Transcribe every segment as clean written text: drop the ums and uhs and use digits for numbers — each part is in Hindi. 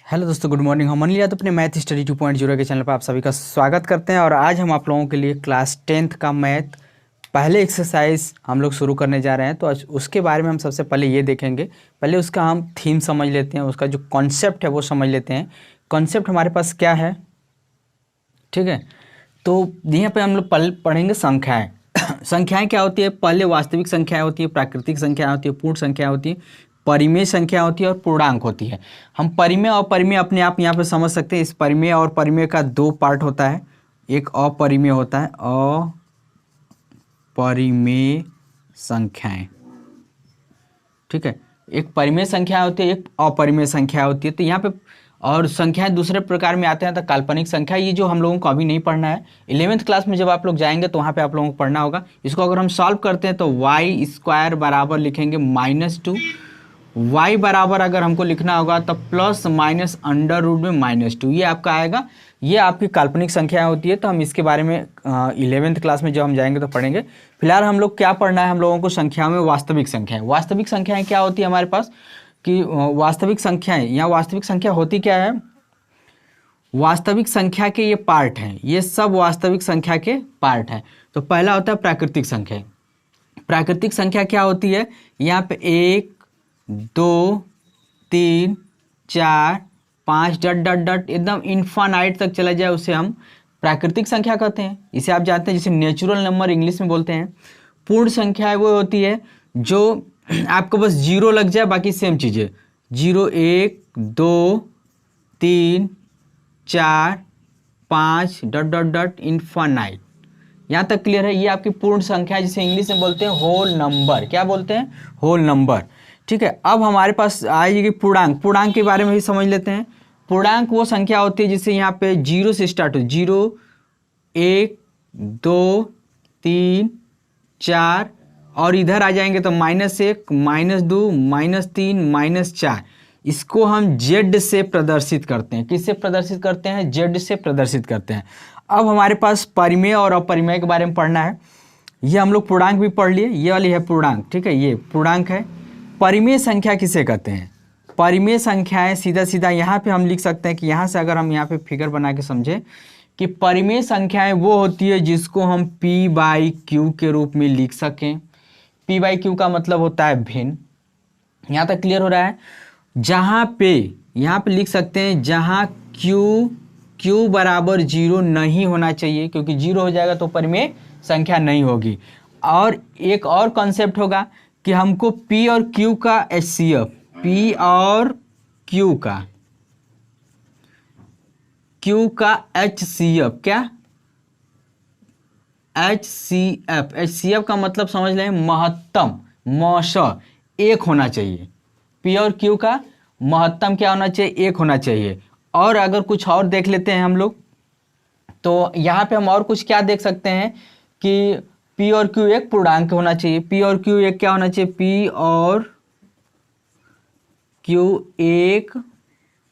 हेलो दोस्तों, गुड मॉर्निंग। हम अनिल यादव अपने मैथ स्टडी 2.0 के चैनल पर आप सभी का स्वागत करते हैं। और आज हम आप लोगों के लिए क्लास 10th का मैथ पहले एक्सरसाइज हम लोग शुरू करने जा रहे हैं। तो आज उसके बारे में हम सबसे पहले ये देखेंगे। पहले उसका हम थीम समझ लेते हैं, उसका जो कॉन्सेप्ट है वो समझ लेते हैं। कॉन्सेप्ट हमारे पास क्या है, ठीक है। तो यहाँ पे हम लोग पढ़ेंगे संख्याएँ। संख्याएँ क्या होती है? पहले वास्तविक संख्याएँ होती है, प्राकृतिक संख्या होती है, पूर्ण संख्या होती है, परिमेय संख्या होती है और पूर्णांक होती है। हम परिमेय और परिमेय अपने आप यहाँ पे समझ सकते हैं। इस परिमेय और परिमेय का दो पार्ट होता है, एक अपरिमेय होता है, अपरिमेय संख्याएं, ठीक है। एक परिमेय संख्या होती है, एक अपरिमेय संख्या होती है। तो यहाँ पे और संख्याएं दूसरे प्रकार में आते हैं। तो काल्पनिक संख्या, ये जो हम लोगों को अभी नहीं पढ़ना है, 11th क्लास में जब आप लोग जाएंगे तो वहाँ पे आप लोगों को पढ़ना होगा। इसको अगर हम सॉल्व करते हैं तो y² बराबर लिखेंगे -2। y बराबर अगर हमको लिखना होगा तो प्लस माइनस अंडर रूट में -2, ये आपका आएगा। ये आपकी काल्पनिक संख्या होती है। तो हम इसके बारे में 11th क्लास में जब हम जाएंगे तो पढ़ेंगे। फिलहाल हम लोग क्या पढ़ना है, हम लोगों को संख्याओं में वास्तविक संख्याएं। वास्तविक संख्याएं क्या होती है हमारे पास कि वास्तविक संख्याएं, यहाँ वास्तविक संख्या होती क्या है? वास्तविक संख्या के ये पार्ट हैं, ये सब वास्तविक संख्या के पार्ट हैं। तो पहला होता है प्राकृतिक संख्या। प्राकृतिक संख्या क्या होती है? यहाँ पे 1 2 3 4 5 डट डट डट एकदम इन्फानाइट तक चला जाए उसे हम प्राकृतिक संख्या कहते हैं। इसे आप जानते हैं जिसे नेचुरल नंबर इंग्लिश में बोलते हैं। पूर्ण संख्या वो होती है जो आपको बस जीरो लग जाए, बाकी सेम चीज़ें 0 1 2 3 4 5 डट डट डट इन्फानाइट। यहाँ तक क्लियर है? ये आपकी पूर्ण संख्या है जिसे इंग्लिश में बोलते हैं होल नंबर। क्या बोलते हैं? होल नंबर, ठीक है। अब हमारे पास आएगी पूर्णांक। पूर्णांक के बारे में भी समझ लेते हैं। पूर्णांक वो संख्या होती है जिससे यहाँ पे 0 से स्टार्ट हो, 0 1 2 3 4 और इधर आ जाएंगे तो -1 -2 -3 -4। इसको हम जेड से प्रदर्शित करते हैं। किससे प्रदर्शित करते हैं? जेड से प्रदर्शित करते हैं। अब हमारे पास परिमेय और अपरिमेय के बारे में पढ़ना है। ये हम लोग पूर्णांक भी पढ़ लिए, ये वाली है पूर्णांक, ठीक है, ये पूर्णांक है। परिमेय संख्या किसे कहते हैं? परिमेय संख्याएं सीधा सीधा यहाँ पे हम लिख सकते हैं कि यहाँ से अगर हम यहाँ पे फिगर बना के समझे कि परिमेय संख्याएं वो होती है जिसको हम p/q के रूप में लिख सकें। p/q का मतलब होता है भिन्न। यहाँ तक क्लियर हो रहा है? जहाँ पे यहाँ पे लिख सकते हैं जहाँ q बराबर 0 नहीं होना चाहिए, क्योंकि 0 हो जाएगा तो परिमेय संख्या नहीं होगी। और एक और कॉन्सेप्ट होगा कि हमको P और Q का HCF, P और Q का HCF, क्या HCF का मतलब समझ लें महत्तम, मौश एक होना चाहिए। P और Q का महत्तम क्या होना चाहिए? एक होना चाहिए। और अगर कुछ और देख लेते हैं हम लोग, तो यहाँ पे हम और कुछ क्या देख सकते हैं कि P और Q एक पूर्णांक होना चाहिए। P और Q एक क्या होना चाहिए? P और Q एक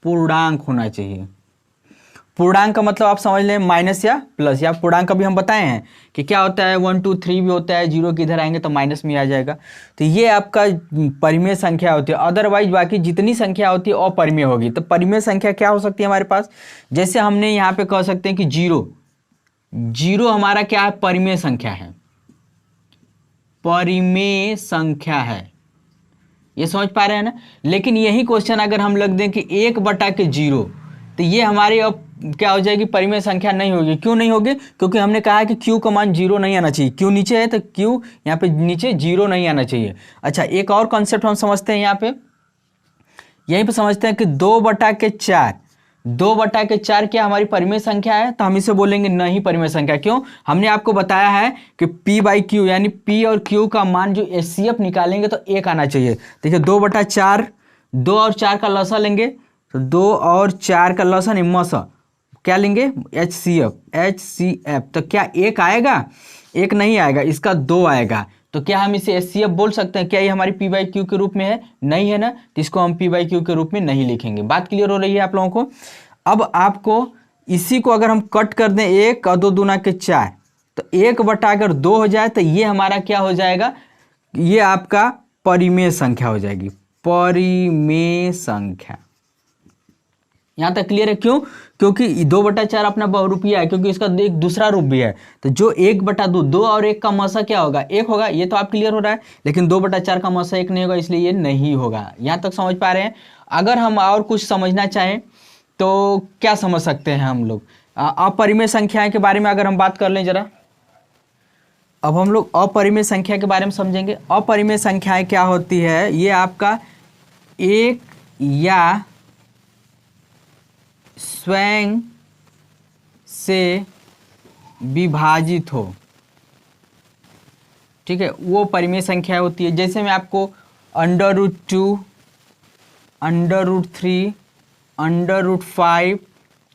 पूर्णांक होना चाहिए। पूर्णांक का मतलब आप समझ लें माइनस या प्लस। या पूर्णांक अभी हम बताए हैं कि क्या होता है, 1 2 3 भी होता है, 0 के इधर आएंगे तो माइनस में आ जाएगा। तो ये आपका परिमेय संख्या होती है। अदरवाइज बाकी जितनी संख्या होती है अपरिमेय होगी। तो परिमेय संख्या क्या हो सकती है हमारे पास? जैसे हमने यहाँ पे कह सकते हैं कि 0 हमारा क्या है? परिमेय संख्या है, परिमेय संख्या है। ये समझ पा रहे हैं ना? लेकिन यही क्वेश्चन अगर हम लग दें कि 1/0, तो ये हमारी अब क्या हो जाएगी? परिमेय संख्या नहीं होगी। क्यों नहीं होगी? क्योंकि हमने कहा है कि Q का मान 0 नहीं आना चाहिए। Q नीचे है तो Q यहाँ पे नीचे 0 नहीं आना चाहिए। अच्छा, एक और कॉन्सेप्ट हम समझते हैं यहाँ पे, यहीं पे समझते हैं कि 2/4 क्या हमारी परिमेय संख्या है? तो हम इसे बोलेंगे नहीं परिमेय संख्या। क्यों? हमने आपको बताया है कि P/Q यानी P और Q का मान जो HCF निकालेंगे तो 1 आना चाहिए। देखिए 2/4, 2 और 4 का लसा लेंगे तो 2 और 4 का लसा नहीं मसा, क्या लेंगे? HCF। तो क्या 1 आएगा? 1 नहीं आएगा, इसका 2 आएगा। तो क्या हम इसे HCF बोल सकते हैं? क्या ये हमारी P/Q के रूप में है? नहीं है ना, तो इसको हम P/Q के रूप में नहीं लिखेंगे। बात क्लियर हो रही है आप लोगों को? अब आपको इसी को अगर हम कट कर दें, 1 और 2 दूना के 4, तो 1/2 हो जाए तो ये हमारा क्या हो जाएगा? ये आपका परिमेय संख्या हो जाएगी। परिमेय संख्या, यहाँ तक क्लियर है? क्यों? क्योंकि 2/4 अपना बहुरूपिया है, क्योंकि इसका एक दूसरा रूप भी है। तो जो 1/2, 2 और 1 का मौसा क्या होगा? 1 होगा। ये तो आप क्लियर हो रहा है। लेकिन 2/4 का मौसा 1 नहीं होगा, इसलिए ये नहीं होगा। यहाँ तक समझ पा रहे हैं? अगर हम और कुछ समझना चाहें तो क्या समझ सकते हैं हम लोग? अपरिमेय संख्याएं के बारे में अगर हम बात कर लें जरा, अब हम लोग अपरिमेय संख्या के बारे में समझेंगे। अपरिमेय संख्याएं क्या होती है? ये आपका एक या स्वयं से विभाजित हो, ठीक है, वो परिमेय संख्या होती है। जैसे मैं आपको √2, √3, √5,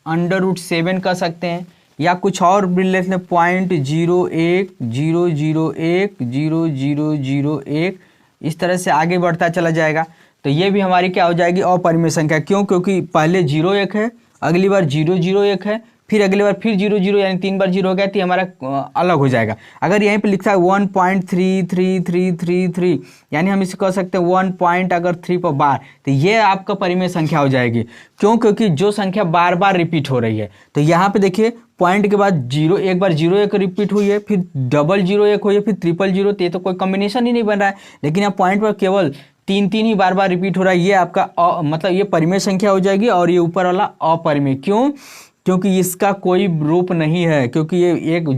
√7 कर सकते हैं, या कुछ और भी ले लें, 0.01, 001, 0001, इस तरह से आगे बढ़ता चला जाएगा। तो ये भी हमारी क्या हो जाएगी? अपरिमेय संख्या। क्यों? क्योंकि पहले 0 1 है, अगली बार 001 है, फिर अगली बार फिर 00, यानी 3 बार 0 हो गया, तो ये हमारा अलग हो जाएगा। अगर यहीं पे लिखा है 1.333333, यानी हम इसे कह सकते हैं 1 पॉइंट अगर 3 पर बार, तो ये आपका परिमेय संख्या हो जाएगी। क्यों? क्योंकि जो संख्या बार बार रिपीट हो रही है। तो यहाँ पे देखिए, पॉइंट के बाद 0, एक बार 01 रिपीट हुई है, फिर 000 हुई है, फिर 000, तो ये तो कोई कॉम्बिनेशन ही नहीं बन रहा है। लेकिन यहाँ पॉइंट पर केवल 3 ही बार बार रिपीट हो रहा है। ये आपका मतलब ये परिमेय संख्या हो जाएगी, और ये ऊपर वाला अपरिमेय। क्यों? क्योंकि इसका कोई रूप नहीं है, क्योंकि ये एक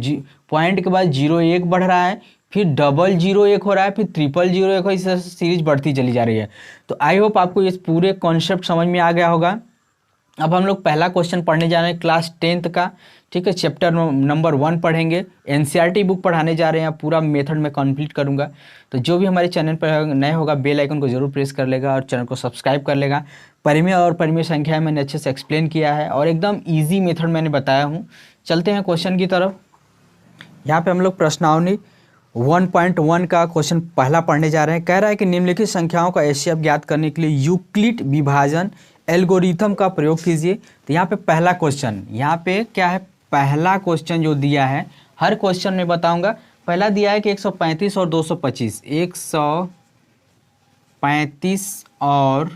पॉइंट के बाद 01 बढ़ रहा है, फिर 001 हो रहा है, फिर 000 हो, इस तरह से सीरीज बढ़ती चली जा रही है। तो आई होप आपको ये पूरे कॉन्सेप्ट समझ में आ गया होगा। अब हम लोग पहला क्वेश्चन पढ़ने जा रहे हैं क्लास 10th का, ठीक है, चैप्टर नंबर 1 पढ़ेंगे। एनसीईआरटी बुक पढ़ाने जा रहे हैं, पूरा मेथड में कंप्लीट करूंगा। तो जो भी हमारे चैनल पर नए होगा, बेल आइकन को जरूर प्रेस कर लेगा और चैनल को सब्सक्राइब कर लेगा। परिमेय और परिमेय संख्या मैंने अच्छे से एक्सप्लेन किया है, और एकदम ईजी मेथड मैंने बताया हूँ। चलते हैं क्वेश्चन की तरफ। यहाँ पे हम लोग प्रश्नावली 1.1 का क्वेश्चन पहला पढ़ने जा रहे हैं। कह रहा है कि निम्नलिखित संख्याओं का एचसीएफ ज्ञात करने के लिए यूक्लिड विभाजन एल्गोरिथम का प्रयोग कीजिए। तो यहाँ पे पहला क्वेश्चन, यहाँ पे क्या है, पहला क्वेश्चन जो दिया है, हर क्वेश्चन में बताऊंगा। पहला दिया है कि 135 और 225, 135 और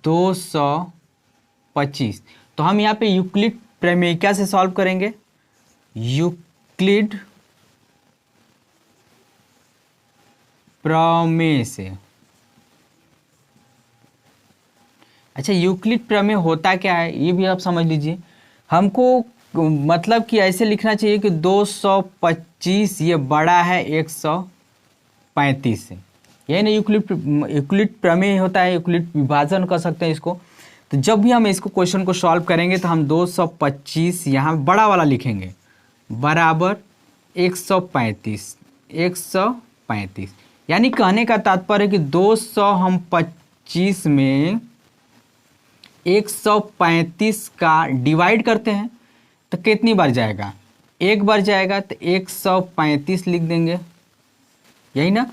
225। तो हम यहाँ पे यूक्लिड प्रमेय से सॉल्व करेंगे। यूक्लिड प्रमेय से। अच्छा, यूक्लिड प्रमेय होता क्या है ये भी आप समझ लीजिए। हमको मतलब कि ऐसे लिखना चाहिए कि 225 ये बड़ा है 135 से, यही ना यूक्लिड प्रमेय होता है, यूक्लिड विभाजन कर सकते हैं इसको। तो जब भी हम इसको क्वेश्चन को सॉल्व करेंगे तो हम 225 यहाँ बड़ा वाला लिखेंगे बराबर 135, यानी कहने का तात्पर्य है कि 225 में 135 का डिवाइड करते हैं तो कितनी बार जाएगा? एक बार जाएगा, तो 135 लिख देंगे, यही ना,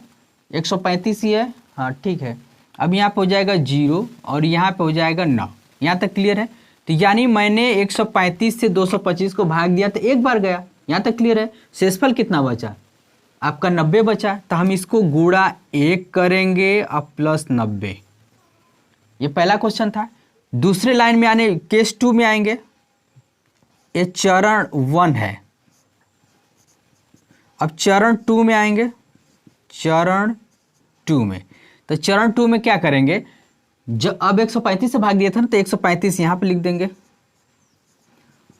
135 ही है, हाँ ठीक है। अब यहाँ पे हो जाएगा 0 और यहाँ पे हो जाएगा 9। यहाँ तक क्लियर है? तो यानी मैंने 135 से 225 को भाग दिया तो एक बार गया। यहाँ तक क्लियर है? शेषफल कितना बचा? आपका 90 बचा। तो हम इसको गुणा 1 करेंगे और प्लस 90। ये पहला क्वेश्चन था। दूसरे लाइन में आने केस 2 में आएंगे। ये चरण 1 है। अब चरण 2 में आएंगे। चरण 2 में, तो चरण 2 में क्या करेंगे? जब अब 135 से भाग दिया था ना, तो 135 यहाँ पे लिख देंगे,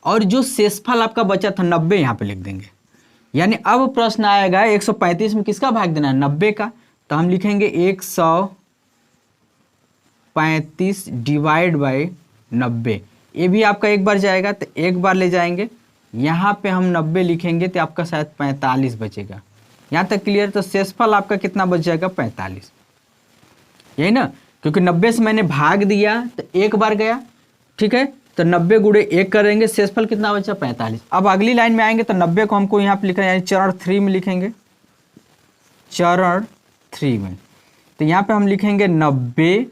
और जो शेषफल आपका बचा था 90 यहाँ पे लिख देंगे। यानी अब प्रश्न आएगा 135 में किसका भाग देना है? 90 का। तो हम लिखेंगे 135 डिवाइड बाई 90। ये भी आपका एक बार जाएगा, तो एक बार ले जाएंगे, यहाँ पे हम 90 लिखेंगे तो आपका शायद 45 बचेगा। यहाँ तक क्लियर? तो शेषफल आपका कितना बच जाएगा? 45, यही ना, क्योंकि 90 से मैंने भाग दिया तो एक बार गया, ठीक है। तो 90 गुणे 1 करेंगे, शेषफल कितना बचा? 45। अब अगली लाइन में आएंगे तो 90 को हमको यहाँ पे लिखना है, यानी चरण 3 में लिखेंगे। चरण 3 में, तो यहाँ पे हम लिखेंगे 90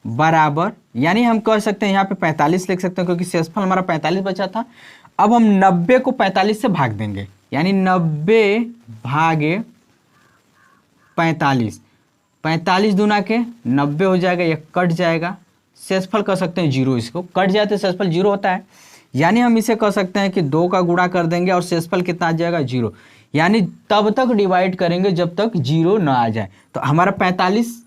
बराबर, यानी हम कह सकते हैं यहाँ पे 45 लिख सकते हैं, क्योंकि शेषफल हमारा 45 बचा था। अब हम 90 को 45 से भाग देंगे, यानी 90 भागे 45, 45 दूना के 90 हो जाएगा, ये कट जाएगा, शेषफल कह सकते हैं 0, इसको कट जाए तो शेषफल 0 होता है। यानी हम इसे कह सकते हैं कि 2 का गुणा कर देंगे और शेषफल कितना आ जाएगा 0, यानी तब तक डिवाइड करेंगे जब तक 0 ना आ जाए। तो हमारा 45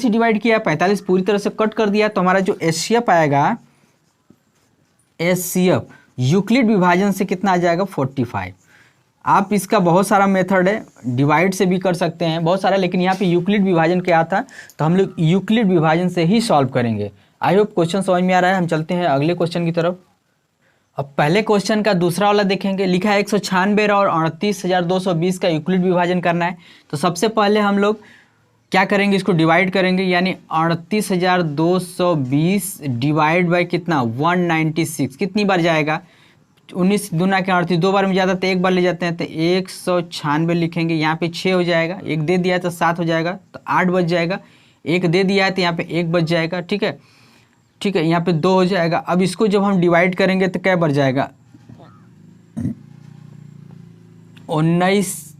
ही डिवाइड किया, 45 पूरी तरह से कट कर दिया, तो हमारा जो एचसीएफ आएगा, एचसीएफ यूक्लिड विभाजन से कितना आ जाएगा 45। आप इसका बहुत सारा मेथड है, डिवाइड से भी कर सकते हैं बहुत सारा, लेकिन यहाँ पे यूक्लिड विभाजन क्या था तो हम लोग यूक्लिड विभाजन से ही सॉल्व करेंगे। आई होप क्वेश्चन समझ में आ रहा है। हम चलते हैं अगले क्वेश्चन की तरफ। अब पहले क्वेश्चन का दूसरा वाला देखेंगे। लिखा है 196 और 38,220 का यूक्लिड विभाजन करना है। तो सबसे पहले हम लोग क्या करेंगे, इसको डिवाइड करेंगे, यानी 38,220 डिवाइड बाई कितना 196, कितनी बार जाएगा 19 दूना के 38, 2 बार में जाता है तो 1 बार ले जाते हैं, तो 196 लिखेंगे। यहाँ पे 6 हो जाएगा, 1 दे दिया है तो 7 हो जाएगा, तो 8 बच जाएगा। 1 दे दिया है तो यहाँ पे 1 बच जाएगा। ठीक है, ठीक है, यहाँ पे 2 हो जाएगा। अब इसको जब हम डिवाइड करेंगे तो क्या बच जाएगा 19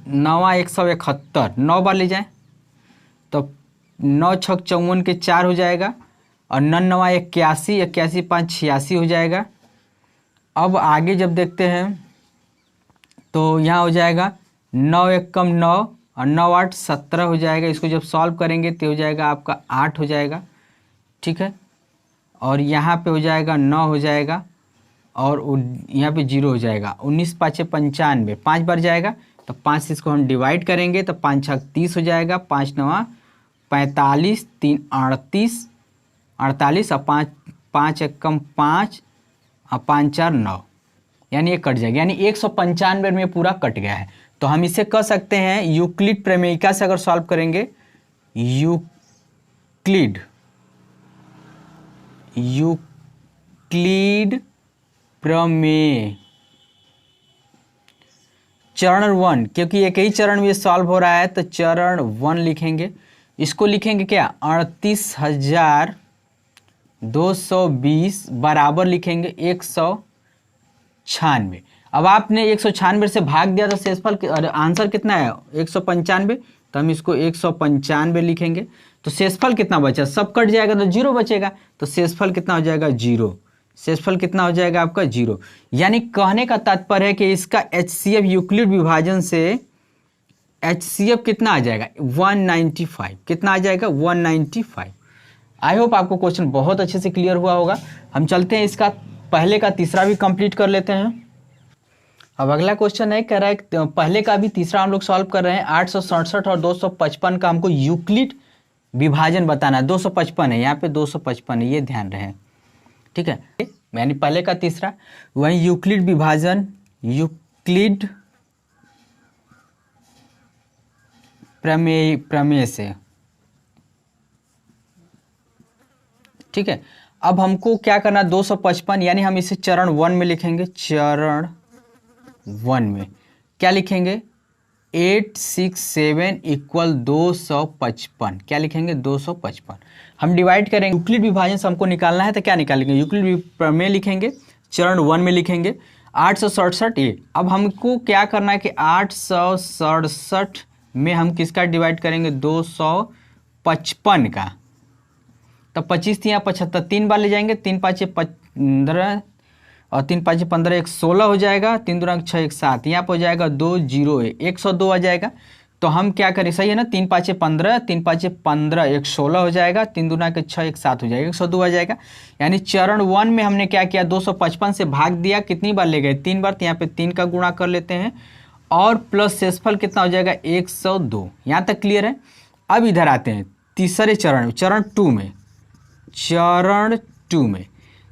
9 171, 9 बार ले जाएं तो 9 छक 54 के 4 हो जाएगा, और 9 9 81, 81 5 86 हो जाएगा। अब आगे जब देखते हैं तो यहाँ हो जाएगा 9 1 कम 9 और 9 8 17 हो जाएगा। इसको जब सॉल्व करेंगे तो हो जाएगा आपका 8 हो जाएगा। ठीक है, और यहाँ पे हो जाएगा 9 हो जाएगा, और यहाँ पे 0 हो जाएगा। 19 5 95, 5 बार जाएगा, तो 5 से इसको हम डिवाइड करेंगे तो 5 6 30 हो जाएगा, 5 9 45, 3 38, और 5 1 कम 5 और 5 4 9, यानी ये कट जाएगा, यानी 195 में पूरा कट गया है। तो हम इसे कह सकते हैं यूक्लिड प्रमेयिका से अगर सॉल्व करेंगे, यूक्लिड प्रमेय चरण 1, क्योंकि एक ही चरण में सॉल्व हो रहा है तो चरण 1 लिखेंगे। इसको लिखेंगे क्या 38,220 बराबर लिखेंगे 196। अब आपने 196 से भाग दिया तो शेषफल आंसर कितना है 195, तो हम इसको 195 लिखेंगे। तो शेषफल कितना बचा, सब कट जाएगा तो 0 बचेगा, तो शेषफल कितना हो जाएगा 0। शेषफल कितना हो जाएगा आपका 0। यानी कहने का तात्पर्य है कि इसका एचसीएफ यूक्लिड विभाजन से एचसीएफ कितना आ जाएगा 195, कितना आ जाएगा 195। आई होप आपको क्वेश्चन बहुत अच्छे से क्लियर हुआ होगा। हम चलते हैं इसका पहले का तीसरा भी कंप्लीट कर लेते हैं। अब अगला क्वेश्चन है, कह रहा है पहले का भी तीसरा हम लोग सॉल्व कर रहे हैं। 867 और 255 का हमको यूक्लिड विभाजन बताना है। 255 है, यहाँ पे 255 है, ये ध्यान रहे। ठीक है, यानी पहले का तीसरा वही यूक्लिड विभाजन, यूक्लिड प्रमेय से। ठीक है, अब हमको क्या करना 255, यानी हम इसे चरण 1 में लिखेंगे। चरण 1 में क्या लिखेंगे 867 इक्वल 255, क्या लिखेंगे 255। हम डिवाइड करेंगे, यूक्लिड विभाजन से हमको निकालना है तो क्या निकालेंगे यूक्लिड प्रमेय लिखेंगे, चरण 1 में लिखेंगे 867 ये। अब हमको क्या करना है कि 867 में हम किसका डिवाइड करेंगे 255 का, तो 25 थी यहाँ 75, 3 बार ले जाएंगे, 3 5 15 और 3 5 15, 1 16 हो जाएगा, 3 2 6 1 7, यहाँ पर हो जाएगा 2 0 102 आ जाएगा। तो हम क्या करें, सही है ना, 3 5 15, 3 5 15, 1 16 हो जाएगा, 3 2 6 1 7 हो जाएगा, 102 आ जाएगा। यानी चरण 1 में हमने क्या किया 255 से भाग दिया, कितनी बार ले गए 3 बार, तो यहाँ पे 3 का गुणा कर लेते हैं, और प्लस शेषफल कितना हो जाएगा 102। यहाँ तक क्लियर है। अब इधर आते हैं तीसरे चरण, चरण 2 में।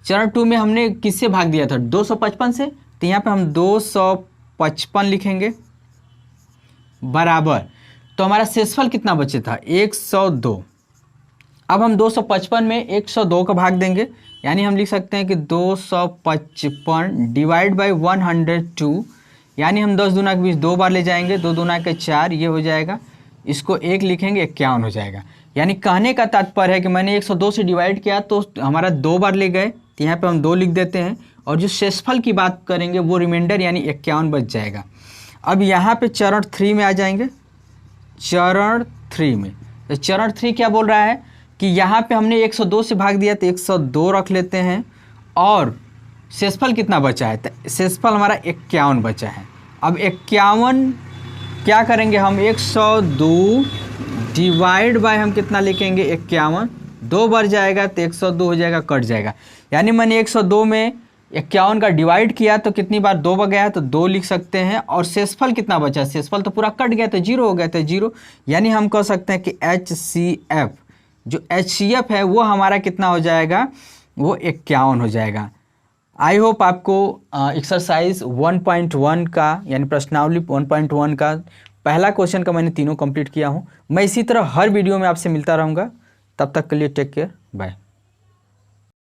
चरण 2 में हमने किससे भाग दिया था 255 से, तो यहाँ पे हम 255 लिखेंगे बराबर, तो हमारा शेषफल कितना बचे था 102। अब हम 255 में 102 का भाग देंगे, यानी हम लिख सकते हैं कि 255 डिवाइड बाई 102, यानी हम 10 दूना के 20 2 बार ले जाएंगे, 2 दूना के 4, ये हो जाएगा, इसको 1 लिखेंगे 51 हो जाएगा। यानी कहने का तात्पर्य है कि मैंने 102 से डिवाइड किया तो हमारा 2 बार ले गए, तो यहाँ पे हम 2 लिख देते हैं, और जो शेषफल की बात करेंगे वो रिमाइंडर यानी 51 बच जाएगा। अब यहाँ पे चरण 3 में आ जाएंगे। चरण 3 में, तो चरण 3 क्या बोल रहा है कि यहाँ पे हमने 102 से भाग दिया तो 102 रख लेते हैं, और शेषफल कितना बचा है, तो शेषफल हमारा 51 बचा है। अब 51 क्या करेंगे हम, 102 डिवाइड बाय हम कितना लिखेंगे 51, 2 बार जाएगा तो 102 हो जाएगा, कट जाएगा। यानी मैंने 102 में 51 का डिवाइड किया तो कितनी बार 2 बार गया तो 2 लिख सकते हैं, और शेषफल कितना बचा, शेषफल तो पूरा कट गया तो 0 हो गया तो 0। यानी हम कह सकते हैं कि HCF, जो HCF है वो हमारा कितना हो जाएगा, वो 51 हो जाएगा। आई होप आपको एक्सरसाइज 1.1 का यानी प्रश्नावली 1.1 का पहला क्वेश्चन का मैंने तीनों कंप्लीट किया हूँ। मैं इसी तरह हर वीडियो में आपसे मिलता रहूँगा। तब तक के लिए टेक केयर, बाय।